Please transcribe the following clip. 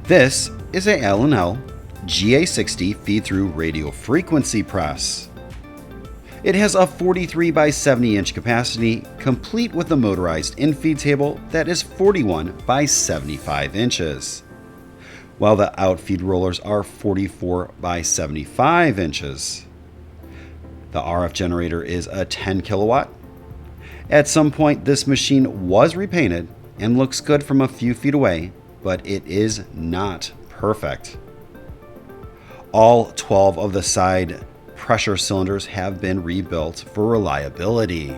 This is a L&L GA-60 feed-through radio frequency press. It has a 43 by 70 inch capacity, complete with a motorized infeed table that is 41 by 75 inches, while the outfeed rollers are 44 by 75 inches. The RF generator is a 10 kilowatt. At some point, this machine was repainted and looks good from a few feet away, but it is not perfect. All 12 of the side pressure cylinders have been rebuilt for reliability.